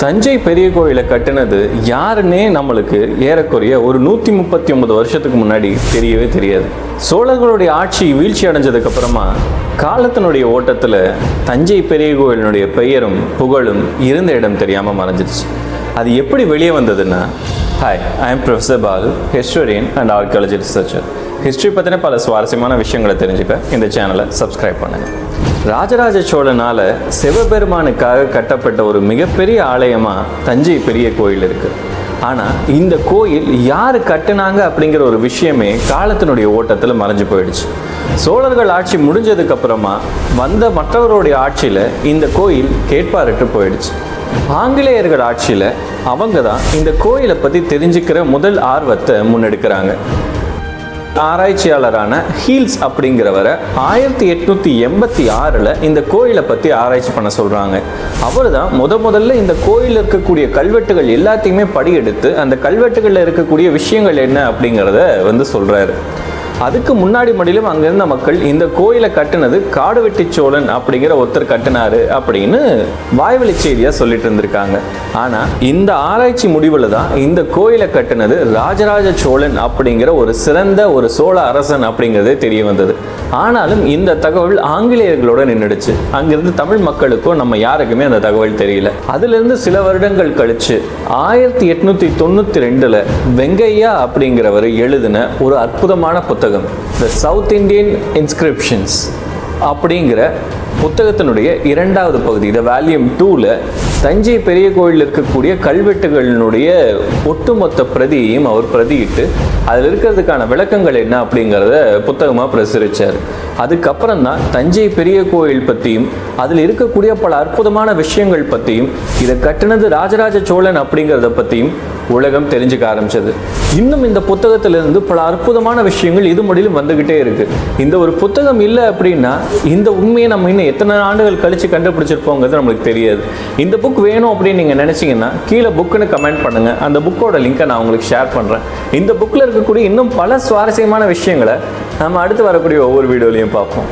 தஞ்சை பெரிய கோயிலை கட்டினது யாருன்னே நம்மளுக்கு ஏறக்குறைய ஒரு 139 வருஷத்துக்கு முன்னாடி தெரியவே தெரியாது. சோழர்களுடைய ஆட்சி வீழ்ச்சி அடைஞ்சதுக்கு அப்புறமா காலத்தினுடைய ஓட்டத்தில் தஞ்சை பெரிய கோயிலினுடைய பெயரும் புகழும் இருந்த இடம் தெரியாமல் மறைஞ்சிருச்சு. அது எப்படி வெளியே வந்ததுன்னா, hi, I am professor Balu, historian and archaeology researcher. History பற்றின பல சுவாரஸ்யமான விஷயங்களை தெரிஞ்சுக்க இந்த சேனலை சப்ஸ்கிரைப் பண்ணுங்கள். ராஜராஜ சோழனால் சிவபெருமானுக்காக கட்டப்பட்ட ஒரு மிகப்பெரிய ஆலயமாக தஞ்சை பெரிய கோயில் இருக்குது. ஆனால் இந்த கோயில் யார் கட்டினாங்க அப்படிங்கிற ஒரு விஷயமே காலத்தினுடைய ஓட்டத்தில் மறைஞ்சு போயிடுச்சு. சோழர்கள் ஆட்சி முடிஞ்சதுக்கப்புறமா வந்த மற்றவருடைய ஆட்சியில் இந்த கோயில் கேட்பாரற்று போயிடுச்சு. ஆங்கிலேயர்கள் ஆட்சியில் அவங்க தான் இந்த கோயிலை பற்றி தெரிஞ்சுக்கிற முதல் ஆர்வத்தை முன்னெடுக்கிறாங்க. ஆராய்ச்சியாளரான ஹீல்ஸ் அப்படிங்கிறவரை 1886 இந்த கோயிலை பற்றி ஆராய்ச்சி பண்ண சொல்கிறாங்க. அவர் தான் முதல்ல இந்த கோயிலில் இருக்கக்கூடிய கல்வெட்டுகள் எல்லாத்தையுமே படியெடுத்து அந்த கல்வெட்டுகளில் இருக்கக்கூடிய விஷயங்கள் என்ன அப்படிங்கிறத சொல்கிறாரு. அதுக்கு முன்னாடி மடியிலும் அங்கிருந்த மக்கள் இந்த கோயிலை கட்டினது காடுவெட்டி சோழன் அப்படிங்கிற ஒருத்தர் கட்டினாரு அப்படின்னு வாய்வழி செய்தியாக சொல்லிட்டு இருந்திருக்காங்க. ஆனால் இந்த ஆராய்ச்சி முடிவில் தான் இந்த கோயிலை கட்டினது ராஜராஜ சோழன் அப்படிங்கிற ஒரு சிறந்த ஒரு சோழ அரசன் அப்படிங்கிறதே தெரிய வந்தது. ஆனாலும் இந்த தகவல் ஆங்கிலேயர்களோட நின்றுடுச்சு. அங்கிருந்து தமிழ் மக்களுக்கும் நம்ம யாருக்குமே அந்த தகவல் தெரியல. அதிலிருந்து சில வருடங்கள் கழிச்சு 1892 வெங்கையா அப்படிங்கிறவர் எழுதின ஒரு அற்புதமான புத்தகம் The South Indian Inscriptions அப்படிங்கிற புத்தகத்தினுடைய 2வது பகுதி, இந்த வால்யூம் 2ல தஞ்சை பெரிய கோயிலில் இருக்கக்கூடிய கல்வெட்டுகளினுடைய ஒட்டுமொத்த பிரதியையும் அவர் பிரதியிட்டு அதில் இருக்கிறதுக்கான விளக்கங்கள் என்ன அப்படிங்கிறத புத்தகமாக பிரசுரித்தார். அதுக்கப்புறம் தான் தஞ்சை பெரிய கோயில் பற்றியும் அதில் இருக்கக்கூடிய பல அற்புதமான விஷயங்கள் பற்றியும் இதை கட்டினது ராஜராஜ சோழன் அப்படிங்கிறத பற்றியும் உலகம் தெரிஞ்சுக்க ஆரம்பிச்சது. இன்னும் இந்த புத்தகத்திலிருந்து பல அற்புதமான விஷயங்கள் இது முடியும் வந்துகிட்டே இருக்கு. இந்த ஒரு புத்தகம் இல்லை அப்படின்னா இந்த உண்மையை நம்ம இன்னும் எத்தனை ஆண்டுகள் கழிச்சு கண்டுபிடிச்சிருப்போங்கிறது நம்மளுக்கு தெரியாது. இந்த புக் வேணும் அப்படின்னு நீங்க நினைச்சீங்கன்னா கீழே புக்குன்னு கமெண்ட் பண்ணுங்க. அந்த புக்கோட லிங்கை நான் உங்களுக்கு ஷேர் பண்றேன். இந்த புக்ல இருக்கக்கூடிய இன்னும் பல சுவாரஸ்யமான விஷயங்களை நம்ம அடுத்து வரக்கூடிய ஒவ்வொரு வீடியோலையும் பார்ப்போம்.